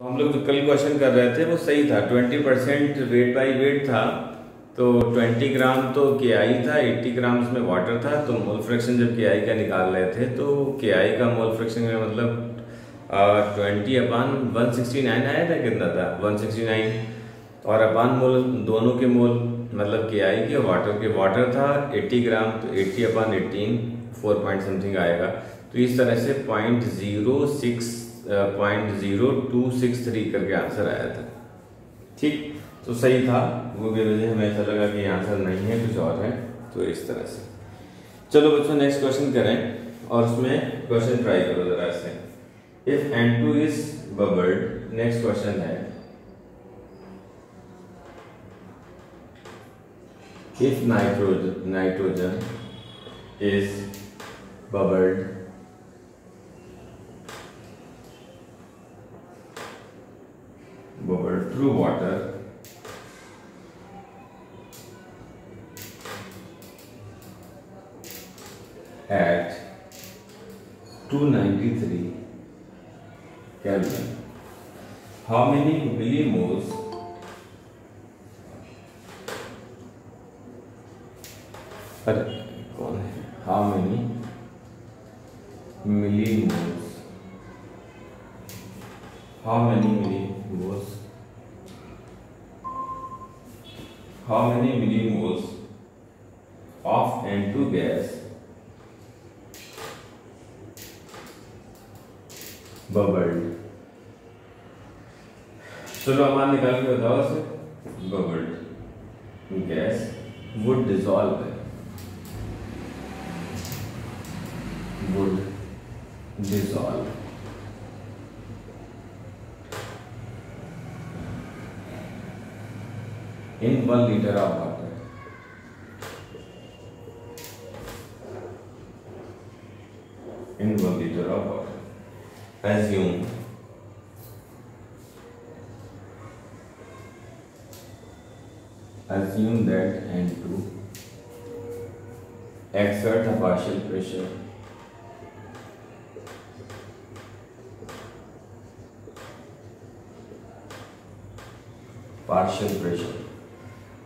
तो हम लोग जो कल क्वेश्चन कर रहे थे वो सही था। 20% वेट बाई वेट था, तो 20 ग्राम तो के आई था, 80 ग्राम उसमें वाटर था। तो मोल फ्रैक्शन जब के आई का निकाल रहे थे तो के आई का मोल फ्रैक्शन में मतलब 20/169 आया था। कितना था? 169। और अपान मोल दोनों के मोल मतलब के आई के वाटर के वाटर था 80 ग्राम, तो 80/18 4 पॉइंट समथिंग आएगा। तो इस तरह से 0.0263 करके आंसर आया था। ठीक, तो सही था वो भी। वजह हमें ऐसा लगा कि आंसर नहीं है, कुछ और है, तो इस तरह से। चलो बच्चों नेक्स्ट क्वेश्चन करें और उसमें क्वेश्चन ट्राई करो जरा से। If N2 is bubbled, next question है if nitrogen is bubbled through water at 293 Kelvin, how many millimoles कौन है? How many millimoles? How many millimoles? How many millimoles of N2 gas bubbled? चलो अमान निकाल के बताओ उसे। bubbled gas would dissolve in 1 liter of water. In 1 liter of water. Assume that N2 exert a partial pressure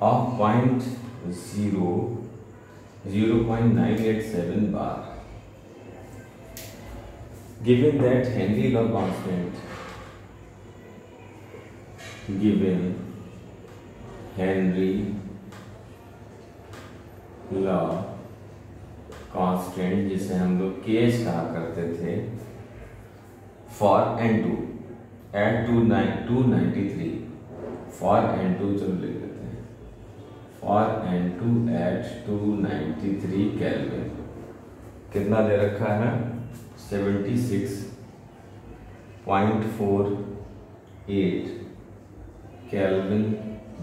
of 0.987 bar. Given that Henry law constant, जिसे हम लोग KH कहा करते थे, for N2 at 293, for N2 चलो लिख देते हैं, for N2 at 293 Kelvin, कितना दे रखा है? 76.48 केल्विन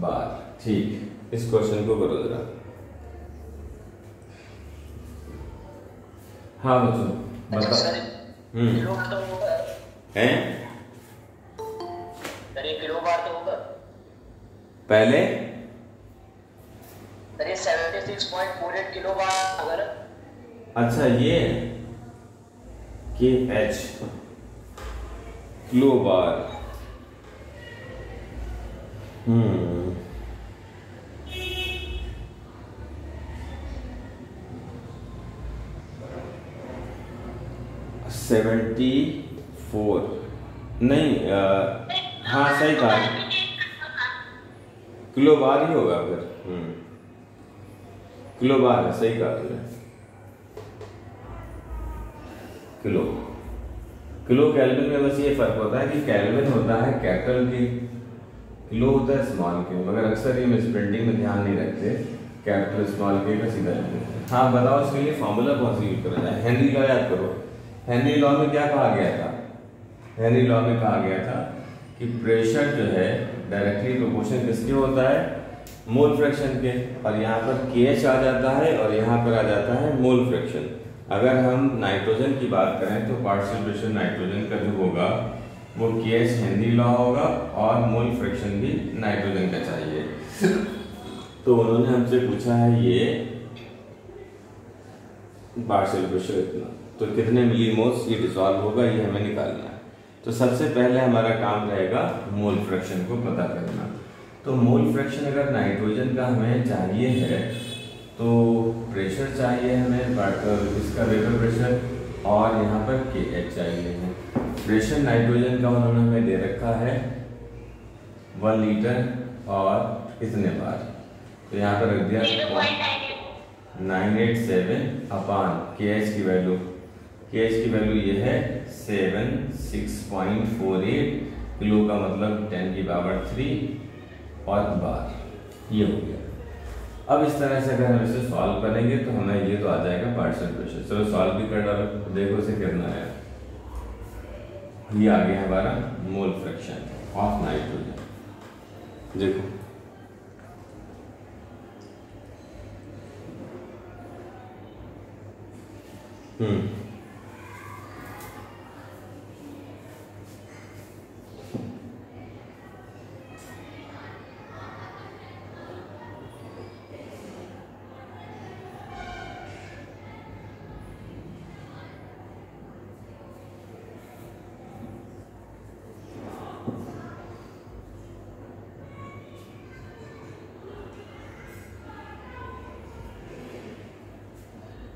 बार। ठीक, इस क्वेश्चन को करो जरा। हाँ बच्चों बताओ। हैं? किलो बार तो होगा पहले 76.48 किलो बार अगर। अच्छा ये KH किलो बार। 74 नहीं, हाँ सही कहा, किलो बार ही होगा फिर। किलो बार है, सही कहा तुमने। किलो केल्विन में बस ये फर्क होता है कि केल्विन होता है कैपिटल के, किलो होता है स्मॉल के, मगर अक्सर ये मिसप्रिंटिंग में ध्यान नहीं रखते, कैपिटल स्मॉल के का सीधा लिखते हैं। हाँ बताओ इसके लिए फॉर्मूला कौन सी यूज करा जाए? हेनरी लॉ याद करो। हेनरी लॉ में क्या कहा गया था? हेनरी लॉ में कहा गया था कि प्रेशर जो है डायरेक्टली प्रोपोर्शन किसके होता है? मोल फ्रैक्शन के। और यहाँ पर KH आ जाता है और यहाँ पर आ जाता है मोल फ्रैक्शन। अगर हम नाइट्रोजन की बात करें तो पार्शियल प्रेशर नाइट्रोजन का जो होगा वो KH हेनरी लॉ होगा और मोल फ्रैक्शन भी नाइट्रोजन का चाहिए। तो उन्होंने हमसे पूछा है ये पार्शियल प्रेशर इतना, तो कितने मिलीमोल्स ये डिसॉल्व होगा ये हमें निकालना है। तो सबसे पहले हमारा काम रहेगा मोल फ्रैक्शन को पता करना। तो मोल फ्रैक्शन अगर नाइट्रोजन का हमें चाहिए है तो प्रेशर चाहिए हमें, इसका वेपर प्रेशर, और यहाँ पर KH चाहिए है। प्रेशर नाइट्रोजन का उन्होंने हमें दे रखा है 1 लीटर और कितने बार, तो यहाँ पर रख दिया 987 अपान KH की वैल्यू, KH की वैल्यू ये है 76.48 किलो का मतलब 10 की पावर 3 और बार, ये हो गया। अब इस तरह से अगर हम इसे सॉल्व करेंगे तो हमें ये तो आ जाएगा पार्शियल प्रेशर। चलो सॉल्व भी कर डालो, देखो इसे कितना आया। ये आ गया हमारा मोल फ्रैक्शन ऑफ नाइट्रोजन, देखो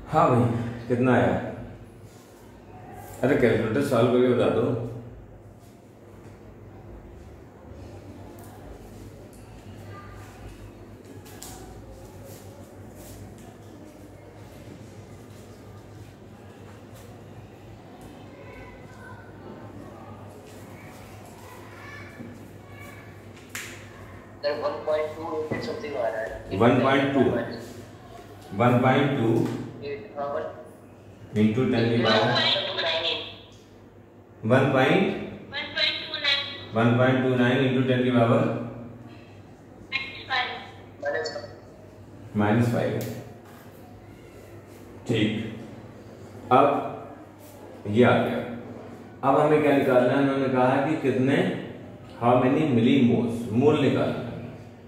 हाँ भाई कितना आया? अरे कैलकुलेटर सॉल्व करके बता दो। सर 1.2 समथिंग आ रहा है। 1.2 into 10 की पावर 1.29 into 10 की पावर -5। ठीक, अब ये आ गया। अब हमें क्या निकालना है? उन्होंने कहा कि कितने, हाउ मेनी मिली मोल्स, मोल निकालना है।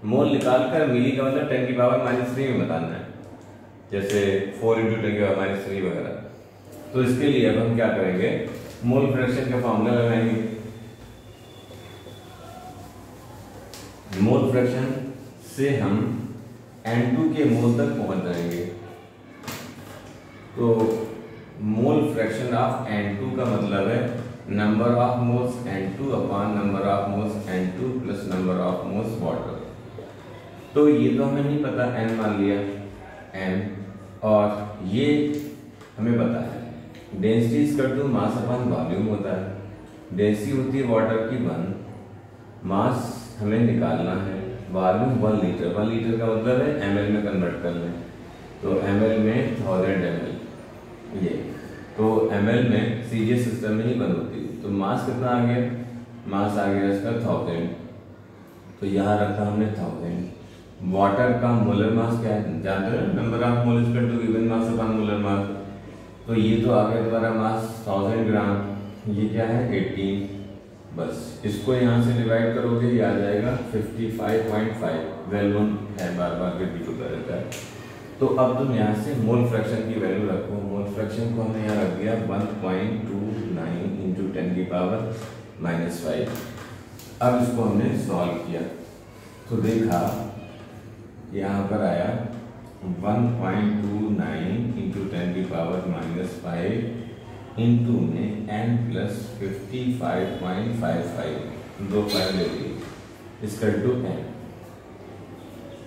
मोल निकालकर मिली का मतलब 10 की पावर -3 में बताना है, जैसे 4 into 10 की पावर -3 वगैरह। तो इसके लिए अब हम क्या करेंगे, मोल फ्रैक्शन का फॉर्मूला लगाएंगे। मोल फ्रैक्शन से हम N2 के मोल तक पहुंच जाएंगे। तो मोल फ्रैक्शन ऑफ N2 का मतलब है number of moles N2 upon number of moles N2 plus number of moles water. तो ये तो हमें नहीं पता, N मान लिया N, और ये हमें पता है density equal to mass upon volume होता है। डेंसिटी होती है वाटर की 1, मास हमें निकालना है, वॉल्यूम 1 लीटर। 1 लीटर का मतलब है ml में कन्वर्ट कर लें, तो ml में 1000 ml, ये तो ml में सीरियस सिस्टम में ही बंद होती है। तो मास कितना आ गया? मास आ गया इसका 1000, तो यहाँ रखा हमने 1000। वाटर का मोलर मास क्या है जानते हैं, number of mole equal to given mass upon molar mass. तो ये तो आ गया तुम्हारा मास 1000 ग्राम, ये क्या है 18, बस इसको यहाँ से डिवाइड करोगे ये आ जाएगा 55.5। वेल नोन है, बार बार रिपीट होता रहता है। तो अब तुम यहाँ से मोल फ्रैक्शन की वैल्यू रखो। मोल फ्रैक्शन को हमने यहाँ रख दिया 1.29 into 10 की पावर -5। अब इसको हमने सॉल्व किया तो देखा यहाँ पर आया 1.29 into 10 की पावर -5 इंटू में n प्लस 55.55, 2 फाइव ले ली, इसका टू n।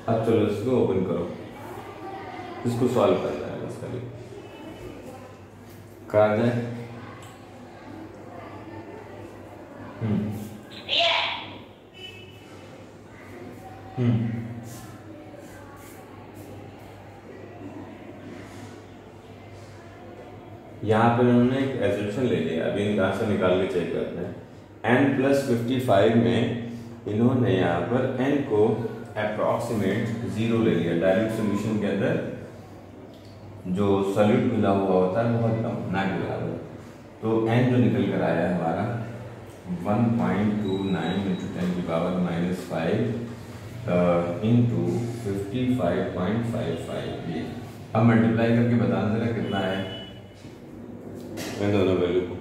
अब चलो इसको ओपन करो, इसको सॉल्व करना है इसका भी कहा जाए। यहाँ पे उन्होंने एक एसम्पशन ले लिया, अभी इनका आंसर निकाल के चेक करते हैं। n प्लस 55 में इन्होंने यहाँ पर n को अप्रॉक्सीमेट 0 ले लिया। डायरेक्ट सोल्यूशन के अंदर जो सॉल्यूट मिला हुआ होता है बहुत कम, ना मिला हुआ, तो n जो निकल कर आया है हमारा 1.29 into 10 की पावर -5 इंटू 55.55। ये अब मल्टीप्लाई करके बताना जरा कितना है इन दोनों वैल्यू को।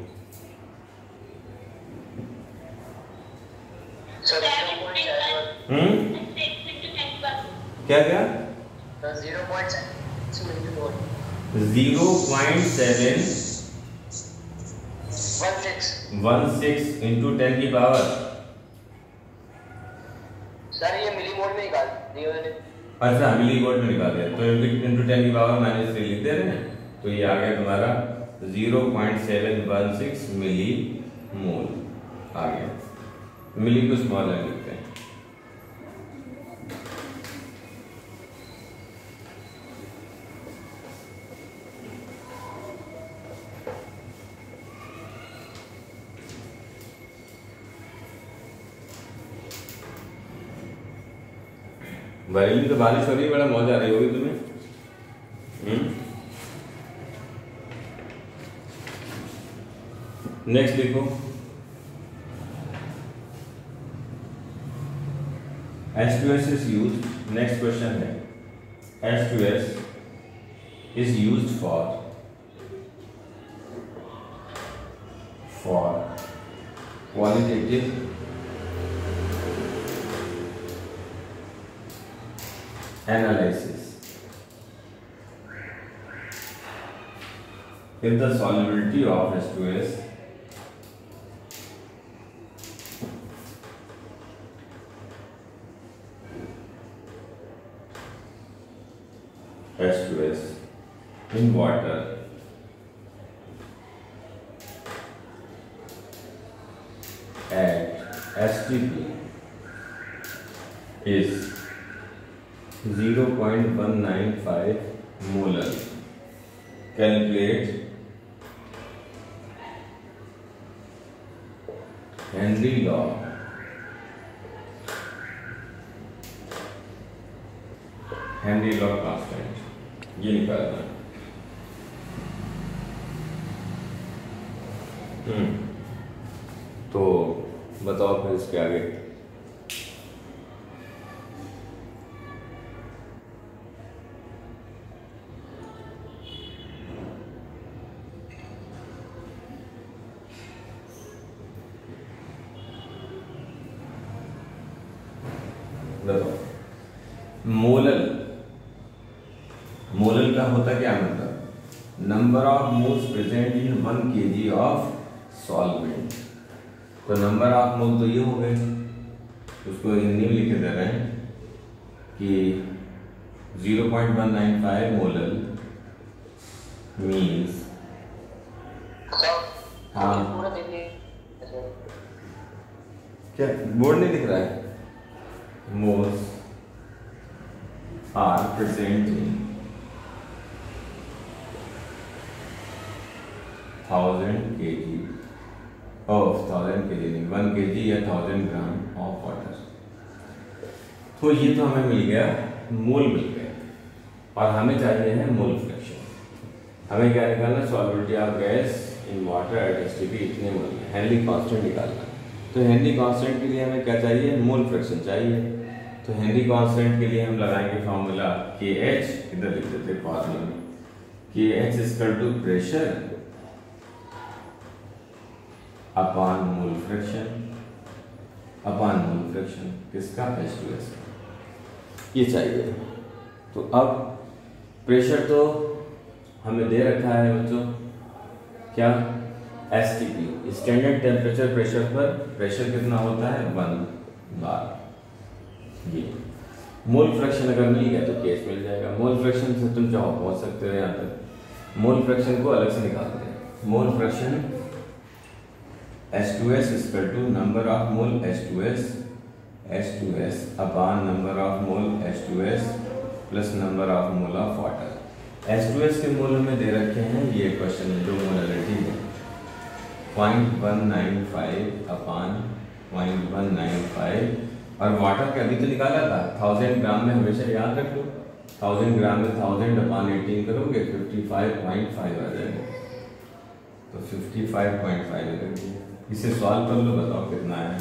क्या क्या 0.716 इंटू 10 की पावर। सर ये मिली मोड में निकाल दिया मैंने। अच्छा मिली वोल्ट में निकाल दिया, तो इंटू 10 की पावर -3 लिख दे रहे हैं, तो ये आ गया तुम्हारा 0.716 मिली मोल आ गया। मिली को स्मॉल में लिखते हैं। बरेली तो बारिश हो रही है, बड़ा मौज आ रही होगी तुम्हें। नेक्स्ट देखो, H2S is used, next question है, H2S is used for qualitative analysis. If the solubility of H2S in water at STP is 0.195 molar. Calculate Henry law constant, ये निकालना। तो बताओ फिर इसके आगे। बताओ मोलल का होता क्या मतलब, number of moles present in 1 kg of solvent. तो नंबर ऑफ मोल तो ये हो गए, उसको हिंदी में लिखे दे रहे हैं कि 0.195 मोलल मीन्स, हाँ क्या बोर्ड नहीं दिख रहा है, moles are present in 1000 kg of 1000 kg नहीं 1 kg या 1000 ग्राम ऑफ वाटर। तो ये तो हमें मिल गया, मोल मिल गया, और हमें चाहिए है मोल फ्रैक्शन। हमें क्या निकालना, solubility of gas in water at STP इतने मोल, हेनरी कांस्टेंट निकालना। तो हेनरी कांस्टेंट के लिए हमें क्या चाहिए, मोल फ्रैक्शन चाहिए। तो हेनरी कांस्टेंट के लिए हम लगाएंगे फॉर्मूला KH, इधर लिख देते फॉर्मूला में, KH equal to pressure upon mole fraction किसका, H2S, ये चाहिए। तो अब प्रेशर तो हमें दे रखा है बच्चों, क्या, STP स्टैंडर्ड टेम्परेचर प्रेशर पर प्रेशर कितना होता है 1 बार। ये मोल फ्रैक्शन अगर मिल गया तो केस मिल जाएगा। मोल फ्रैक्शन से तुम चाहो पहुंच सकते हो यहाँ तक। मोल फ्रैक्शन को अलग से निकालते हैं, mole fraction H2S equal to number of mole H2S upon number of mole H2S plus number of mole of water. H2S के मोल में दे रखे हैं, ये क्वेश्चन में जो मोलरिटी है 0.195 अपॉन 0.195, और वाटर का अभी तो निकाला था 1000 ग्राम में, हमेशा याद रख लो 1000 ग्राम में 1000 अपॉन 18 करोगे 55.5 आ जाएगा। तो 55.5 लगेगी, इसे सॉल्व कर लो, बताओ कितना है।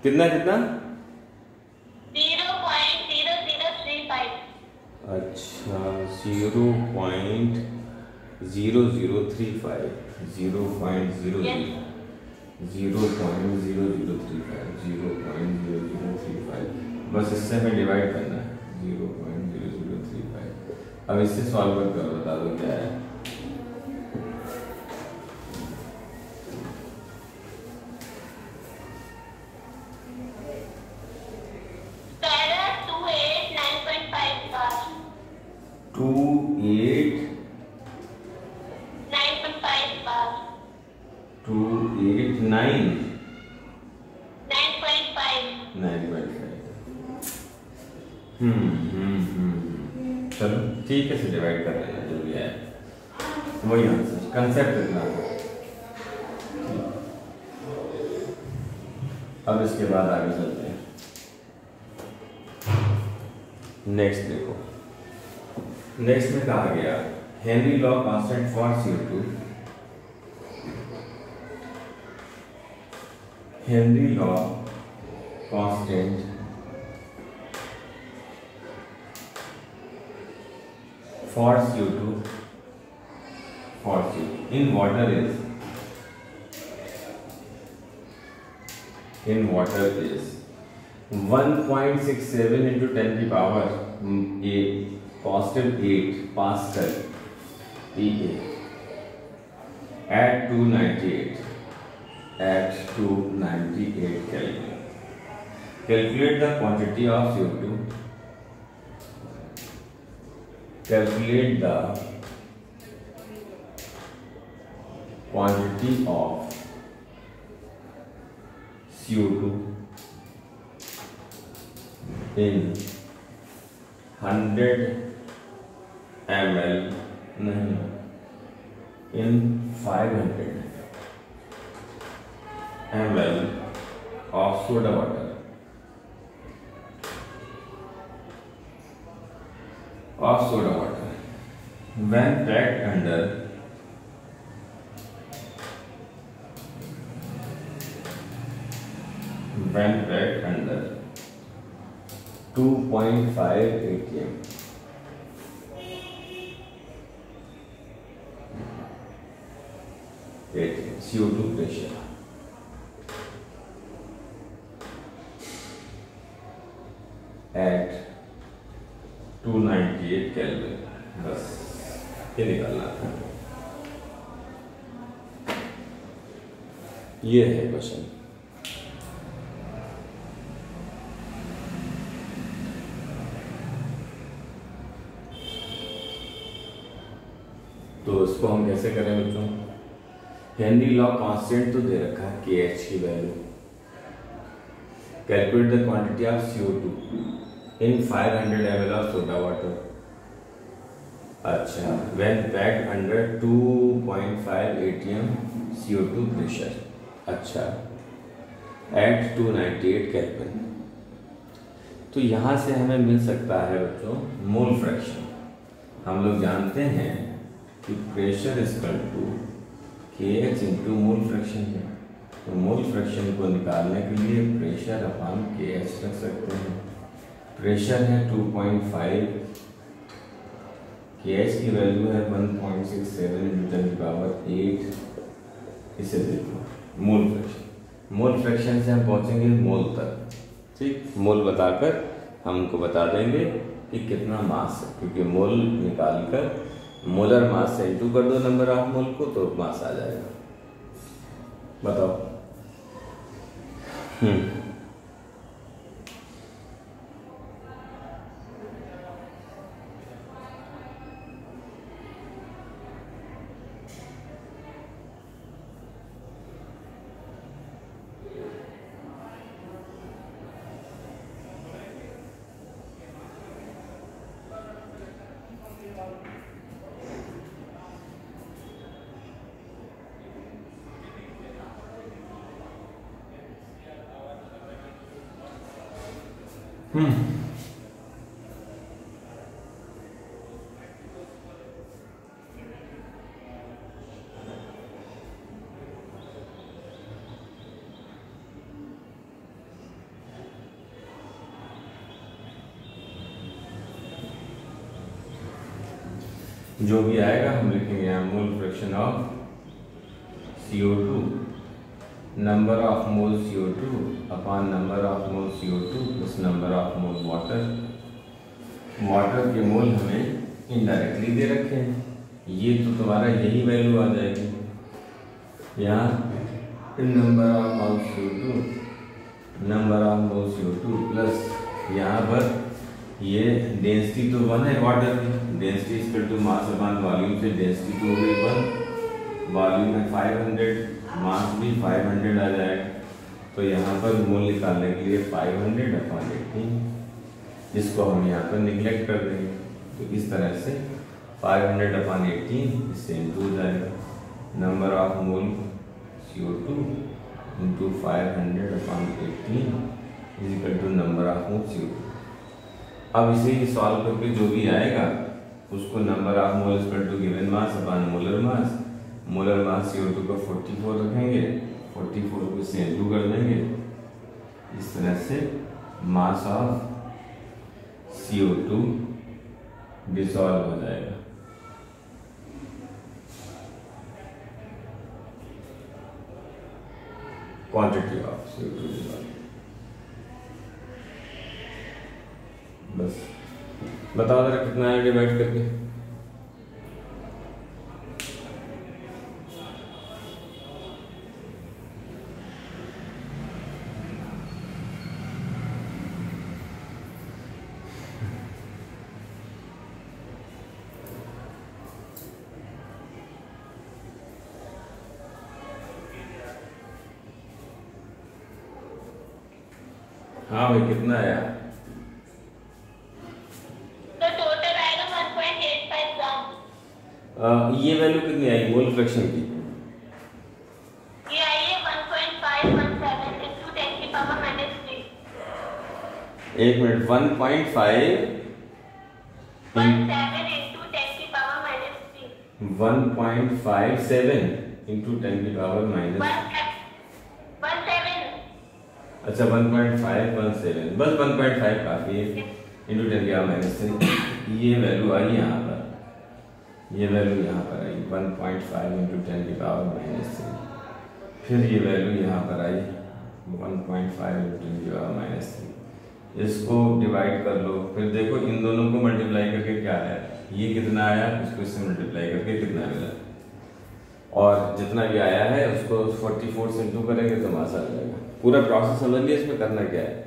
कितना अच्छा 0.0035 0.0035 बस इससे हमें डिवाइड करना है 0.0035। अब इससे सॉल्व कर बता दो क्या है। टू एट 9.5 चलो ठीक है, से डिवाइड कर लेना जो भी है वही आंसर, कंसेप्ट इतना। अब इसके बाद आगे चलते हैं। नेक्स्ट देखो, नेक्स्ट में कहा गया Henry law constant for CO2। Henry law constant for CO2 in water is 1.67 into 10 की power 8 pascal PA at 298 Kelvin. Calculate the quantity of CO2. Calculate the quantity of CO2 in 100 ml, नहीं, in 500 ml of soda water. Of soda water when packed under 2.5 atm. CO2 pressure at 298 kelvin. बस ये निकालना था, ये है question. तो इसको हम कैसे करें बच्चों? हेनरी लॉ कांस्टेंट तो दे रखा है KH की value. Calculate the quantity of CO2 in 500 ml of soda water. अच्छा, when packed under 2.5 atm CO2 pressure. अच्छा, at 298 Kelvin. तो यहाँ से हमें मिल सकता है बच्चों मोल फ्रैक्शन। हम लोग जानते हैं कि pressure equal to KH into mole fraction है। तो मोल फ्रैक्शन को निकालने के लिए प्रेशर अपॉन KH रख सकते हैं। प्रेशर है 2.5, KH की वैल्यू है 1.67 इंटू 10 की पावर 8। इसे देखो मोल फ्रैक्शन, मोल फ्रैक्शन से हम पहुंचेंगे मोल तक। ठीक, मोल बताकर हम उनको बता देंगे कि कितना मास है, क्योंकि मोल निकालकर मोलर मास से इंटू कर दो नंबर ऑफ मोल को तो मास आ जाएगा। बताओ। जो भी आएगा हम लिखेंगे यहाँ मोल fraction of CO2, number of mole CO2 upon number of mole CO2 plus number of mole water. Water के मोल हमें इनडायरेक्टली दे रखे हैं, ये तो तुम्हारा यही वैल्यू आ जाएगी। यहाँ number of mole CO2 number of mole CO2 plus यहाँ पर ये डेंसिटी तो 1 है वाटर की, density equal to mass upon volume से डेंसिटी तो हो गई 1, वॉल्यूम है 500, मास भी 500 आ जाएगा। तो यहाँ पर मोल निकालने के लिए 500 अपॉन 18, जिसको हम यहाँ पर निगलेक्ट कर देंगे। तो इस तरह से 500 अपॉन 18 इससे इंटू हो जाएगा, number of mole CO2 into 500 upon 18 is equal to number of mole CO2। अब इसे सॉल्व करके जो भी आएगा उसको number of mole equal to given mass upon molar mass CO2 को 44 रखेंगे, 44 को इससे इंटू कर देंगे। इस तरह से मास ऑफ CO2 डिसॉल्व हो जाएगा। Quantity of CO2 dissolve. बस बताओ जरा कितना है डिवाइड करके। हाँ भाई कितना आया? ये वैल्यू कितनी आई मोल फ्रैक्शन की? ये आई है 1.517 into 10 की पावर -3। एक मिनट 1.5 17 into 10 की पावर -3 1.57 into 10 की पावर -3। 17 अच्छा 1.517 बस 1.5 काफी है इंटू 10 की पावर -3। ये वैल्यू आई यहाँ पर, ये वैल्यू यहाँ पर आई 1.5 इंटू 10 की पावर -3। फिर ये वैल्यू यहाँ पर आई 1.5 इंटू 10 की पावर -3। इसको डिवाइड कर लो, फिर देखो इन दोनों को मल्टीप्लाई करके क्या आया, ये कितना आया, इसको इससे मल्टीप्लाई करके कितना मिला, और जितना भी आया है उसको 44 से इंटू करेंगे तो मास आ जाएगा। पूरा प्रोसेस समझ लिया, इसमें करना क्या है।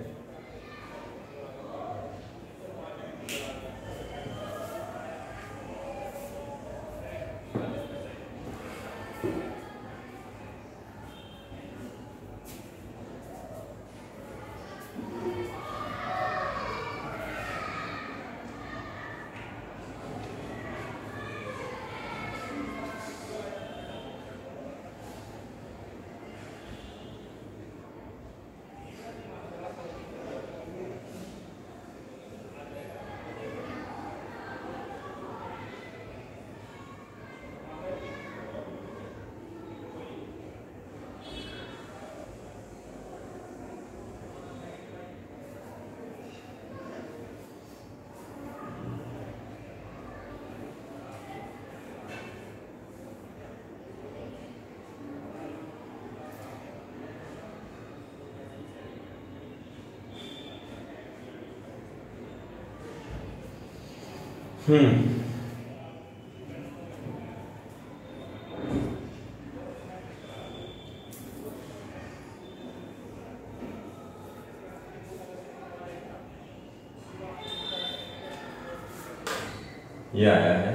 ये आया है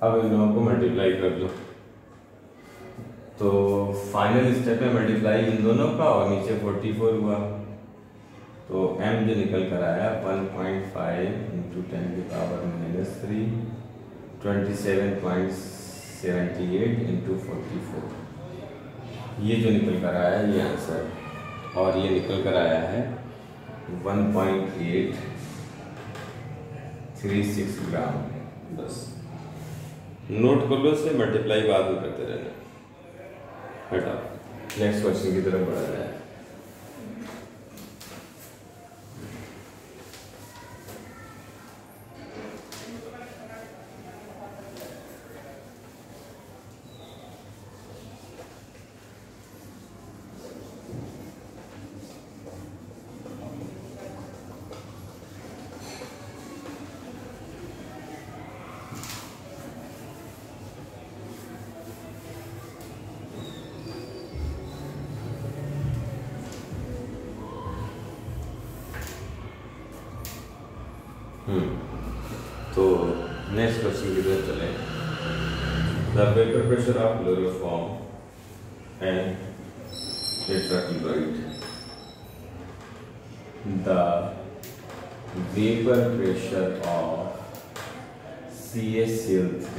अब इन दोनों को मल्टीप्लाई कर दो, तो फाइनल स्टेप है मल्टीप्लाई इन दोनों का और नीचे 44 हुआ, तो m जो निकल कर आया 1.5 इंटू 10 की पावर -3 27.78 इंटू 44, ये जो निकल कर आया ये आंसर, और ये निकल कर आया है 1.836 ग्राम। बस नोट कर लो, से मल्टीप्लाई बाद में करते रहना। हटाओ, नेक्स्ट क्वेश्चन की तरफ बढ़ा जाए। तो नेक्स्ट क्वेश्चन की तरफ चले। The vapour pressure of chloroform and tetrachloride. The vapour pressure of CaCl3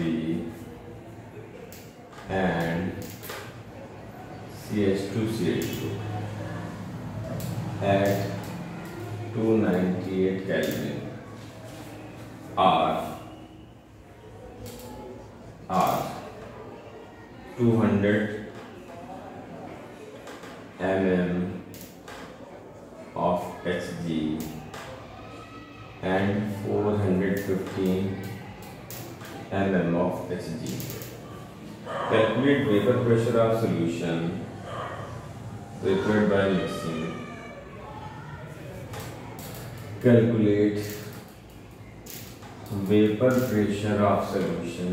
and CH2Cl2 at 298 Kelvin are 200 mm of Hg and 415 mm of Hg. Calculate vapor pressure of solution prepared by mixing. Calculate vapor pressure of solution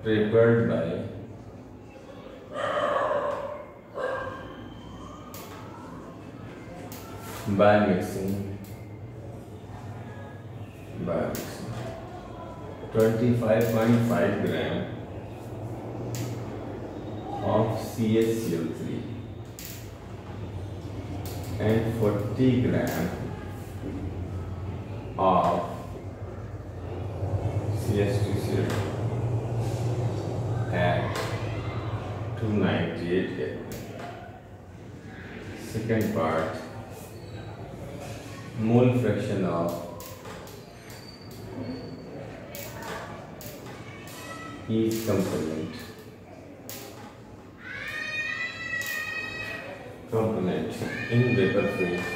prepared by mixing 25.5 gram of CaCl3 and 40 gram of CH2Cl2 at 298 Kelvin. Second part, mole fraction of each component in vapor phase.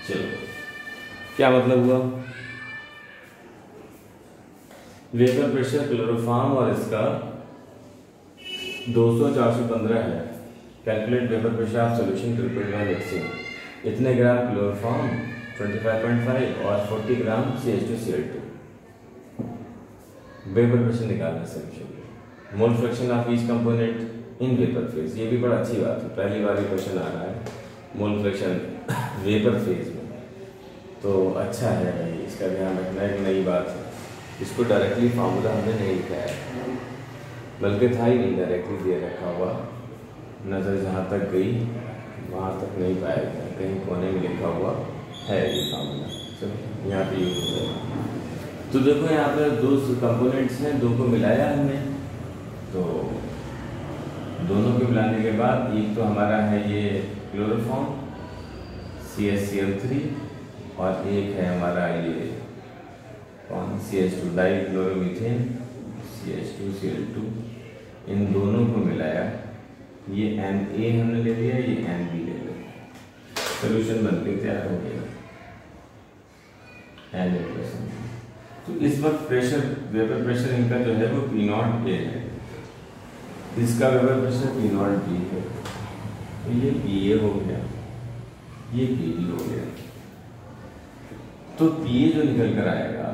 चलो क्या मतलब हुआ? Vapour pressure chloroform और इसका 200-415 है। Calculate vapour pressure of solution prepared by mixing. इतने ग्राम chloroform 25.5 और 40 ग्राम CH2Cl2। Vapour pressure निकालना solution. Mole fraction of each component in vapour phase. ये भी बड़ा अच्छी बात है, पहली बार ये क्वेश्चन आ रहा है मोल फ्रैक्शन वेपर फेज में, तो अच्छा है भाई, इसका ध्यान रखना एक नई बात है। इसको डायरेक्टली फार्मूला हमने नहीं लिखा है, बल्कि था ही नहीं डायरेक्टली दिया रखा हुआ। नज़र जहाँ तक गई वहाँ तक नहीं पाया गया, कहीं कोने में लिखा हुआ है ये फार्मूला। चलो यहाँ पे यूज हो जाएगा। तो देखो यहाँ पे दो कंपोनेंट्स हैं, दो को मिलाया हमने, तो दोनों को मिलाने के बाद एक तो हमारा है ये क्लोरोफॉर्म CaCl3 और एक है हमारा ये कौन CH2 डाइक्लोरोमीथेन CH2Cl2। इन दोनों को मिलाया, ये Na हमने ले लिया, ये Nb ले लिया, सोल्यूशन बनके तैयार हो गया Na+। तो इस वक्त प्रेशर वेपर प्रेशर इनका जो है वो P0A है, इसका वेपर प्रेशर P0B है, तो ये Pa हो गया, ये Pb हो गया। तो Pa जो निकल कर आएगा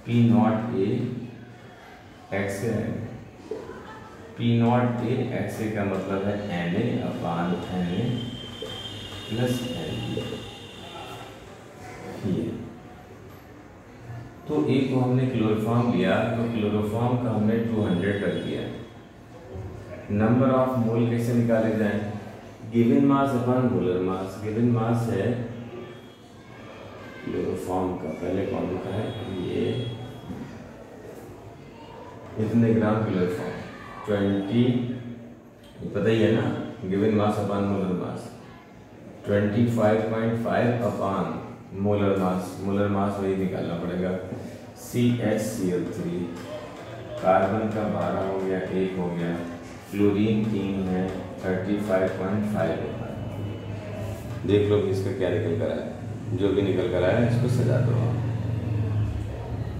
P0A XA, P0A XA का मतलब है Na/Na प्लस Nb। तो एक को हमने क्लोरोफॉर्म लिया, तो क्लोरोफॉर्म का हमने 200 कर दिया। नंबर ऑफ मोल कैसे निकाले जाए? गिवन मास अपॉन मोलर मास। गिवन मास है क्लोरोफॉर्म का, पहले कौन लिखा है ये, इतने ग्राम क्लोरोफॉर्म 20, पता ही है ना, गिवन मास अपॉन मोलर मास 25.5 अपॉन मोलर मास। मोलर मास वही निकालना पड़ेगा। CH2Cl3 कार्बन का 12 हो गया, 1 हो गया, फ्लोरीन 3 है, 35.5 होगा। देख लो कि इसका क्या निकल कर आया, जो भी निकल कर आया इसको सजा दो।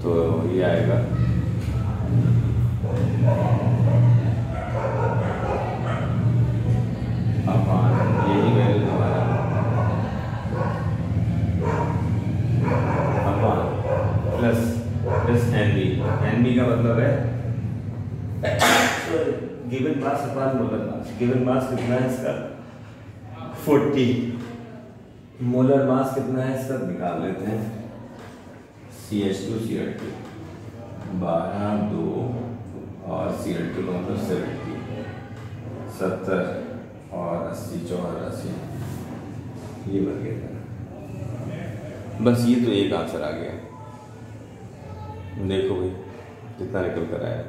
तो ये आएगा अपॉन, यही वैल्यू हमारा प्लस Nb। Nb का मतलब मास अपॉन मोलर मास। गिवन मास कितना है इसका 40, मोलर मास कितना है इसका निकाल लेते हैं। CH2Cl2 12 2 और Cl2 मतलब 70 और 80 84, ये बन गया था। बस ये तो एक आंसर आ गया। देखो भाई कितना निकल कर आया।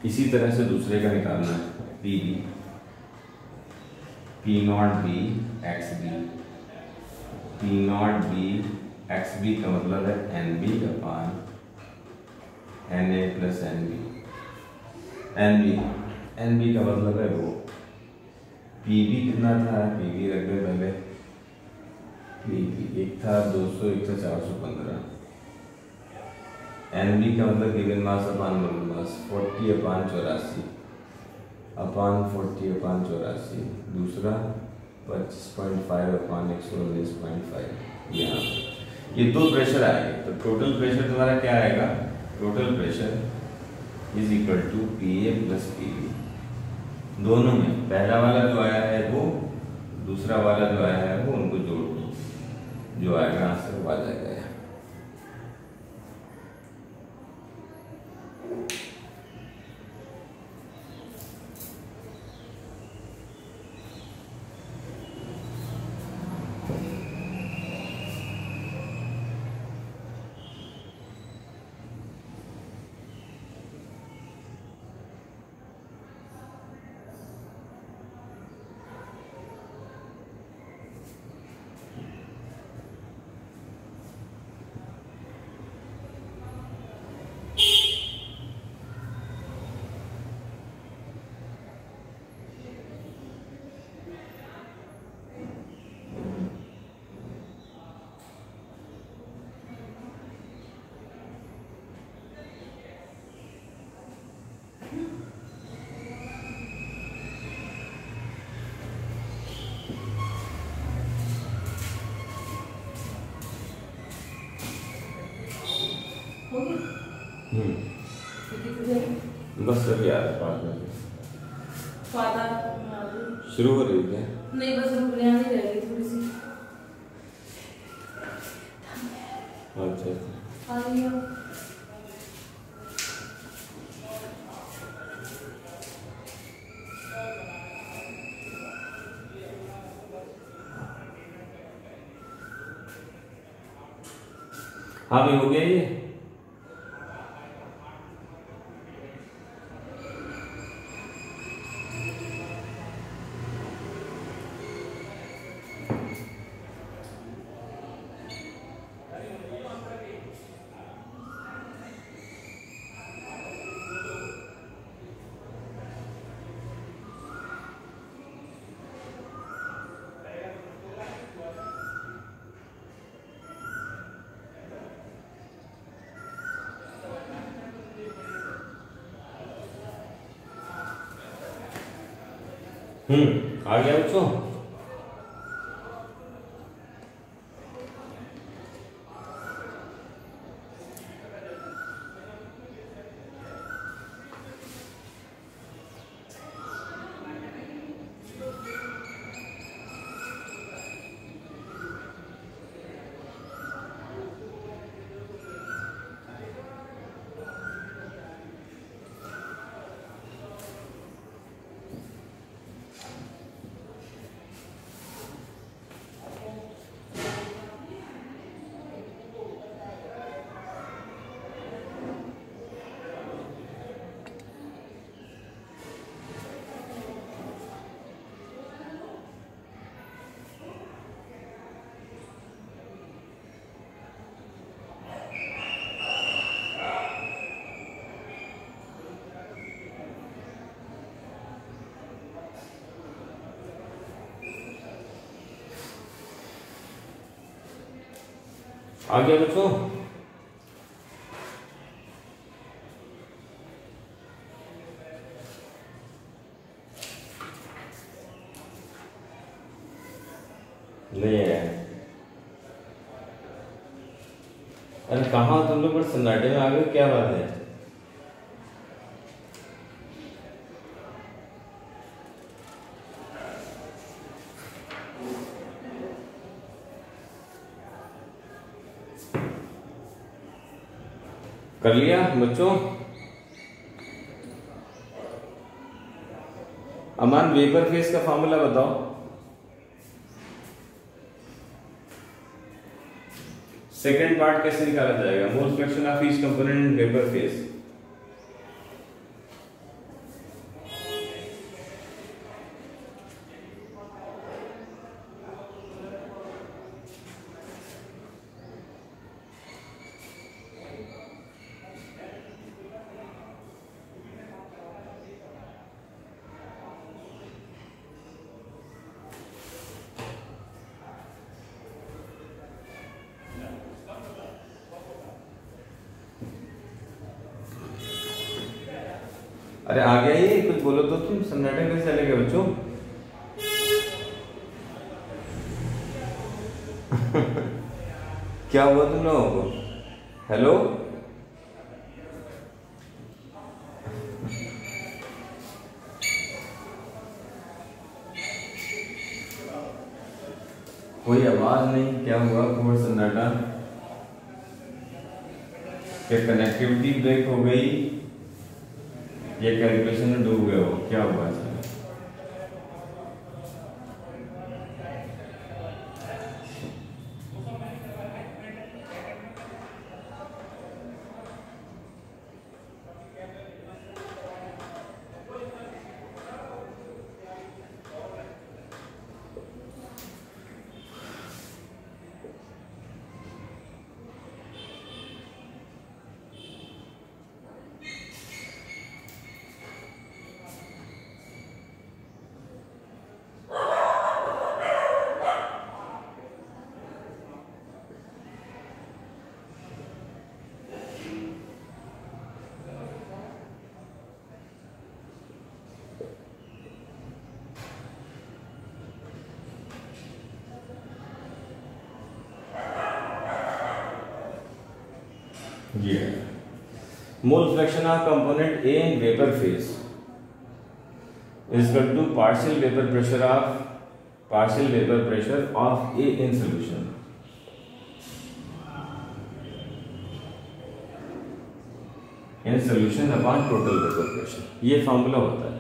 इसी तरह से दूसरे का निकालना है। PB P0B XB, P0B XB का मतलब है NB अपान Na प्लस NB का मतलब है रो। PB कितना था, PB रख दे पहले। PB एक था 200, एक था 415। NB का मतलब गिवन मास अपान मोलर मास 40 अपान 84 अपान 40 अपान 84। दूसरा 25.5 अपान 119.5। यहाँ ये दो प्रेशर आएंगे, तो टोटल प्रेशर तुम्हारा क्या आएगा, total pressure is equal to PA plus PB। दोनों में पहला वाला जो आया है वो, दूसरा वाला जो आया है वो, उनको जोड़ दो, जो आएगा आंसर वो आ जाएगा। बस सर यार 5 मिनट शुरू हो रही है। नहीं बस रुकने नहीं रहेगी थोड़ी सी। अच्छा आ रही है। हाँ भी हो गया ये। आ गया बच्चों। आ गया बच्चों। है? अरे कहाँ तुम लोग बड़े सन्नाटे में आ गए, क्या बात है? कर लिया बच्चों? अमान वेपर फेस का फॉर्मूला बताओ। सेकेंड पार्ट कैसे निकाला जाएगा? मोल fraction of each component in vapour face. अरे आ गया ये, कुछ बोलो तो तुम, सन्नाटे कैसे चले गए बच्चों? क्या हुआ तुम लोगों को? हेलो, कोई आवाज नहीं, क्या हुआ? बहुत सन्नाटा, क्या कनेक्टिविटी ब्रेक हो गई? ये कैलकुलेशन में डूब गए हो, क्या हुआ है? Mole fraction of component A in vapor phase is equal to partial vapor pressure of A in solution. In solution upon total vapor pressure. ये फॉर्मूला होता है।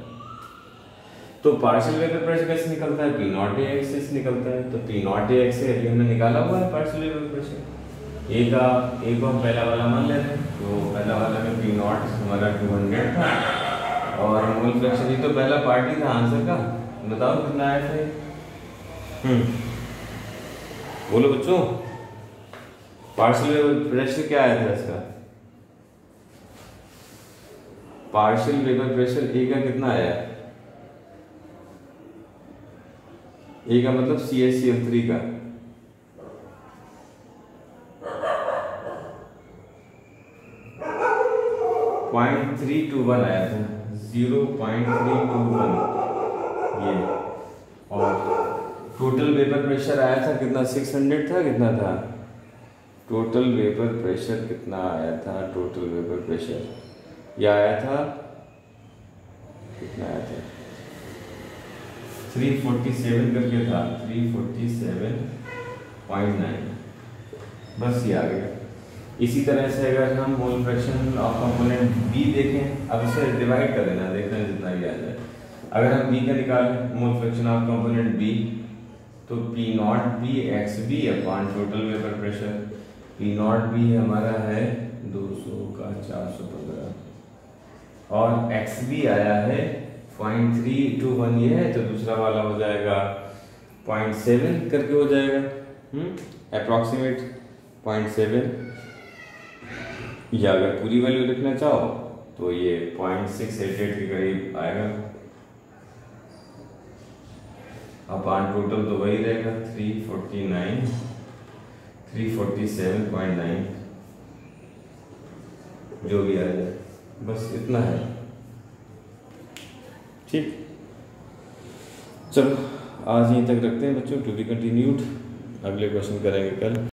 तो पार्शियल वेपर प्रेशर कैसे निकलता है? P नॉट ए एक्स से निकलता है। तो P नॉट ए एक्स से अभी हमने निकाला हुआ है पार्शियल वेपर प्रेशर। ए को हम पहला वाला मान लेते हैं। तो पहला वाला में P नॉट हमारा 200 था और मोल फ्रैक्शन, ये तो पहला पार्ट ही था आंसर का। बताओ कितना आया था? बोलो बच्चों, पार्शियल वेपर प्रेशर क्या आया था इसका? पार्शियल वेपर प्रेशर ए का कितना आया? ए का मतलब CaCl3 का। .321 आया था, 0.321 ये। और टोटल वेपर प्रेशर आया था कितना? 600 था। कितना था टोटल वेपर प्रेशर? कितना आया था टोटल वेपर प्रेशर? यह आया था, कितना आया था? 347 करके था, 347.9। बस ये आ गया। इसी तरह से अगर हम mole fraction of component B देखें, अब इसे डिवाइड कर देना, देखते हैं जितना भी आ जाए। अगर हम बी का निकालें mole fraction of component B, तो P naught B X B upon total vapour pressure. P naught B हमारा है 200 का 415 और एक्स बी आया है 0.321 ये है, तो दूसरा वाला हो जाएगा 0.7 करके हो जाएगा, अप्रॉक्सीमेट 0.7। या अगर पूरी वैल्यू लिखना चाहो तो ये 0.688 के करीब आएगा। अपॉन टोटल तो वही रहेगा 347.9 जो भी आ जाए, बस इतना है। ठीक, चलो आज यहीं तक रखते हैं बच्चों, टू बी कंटिन्यूड। अगले क्वेश्चन करेंगे कल।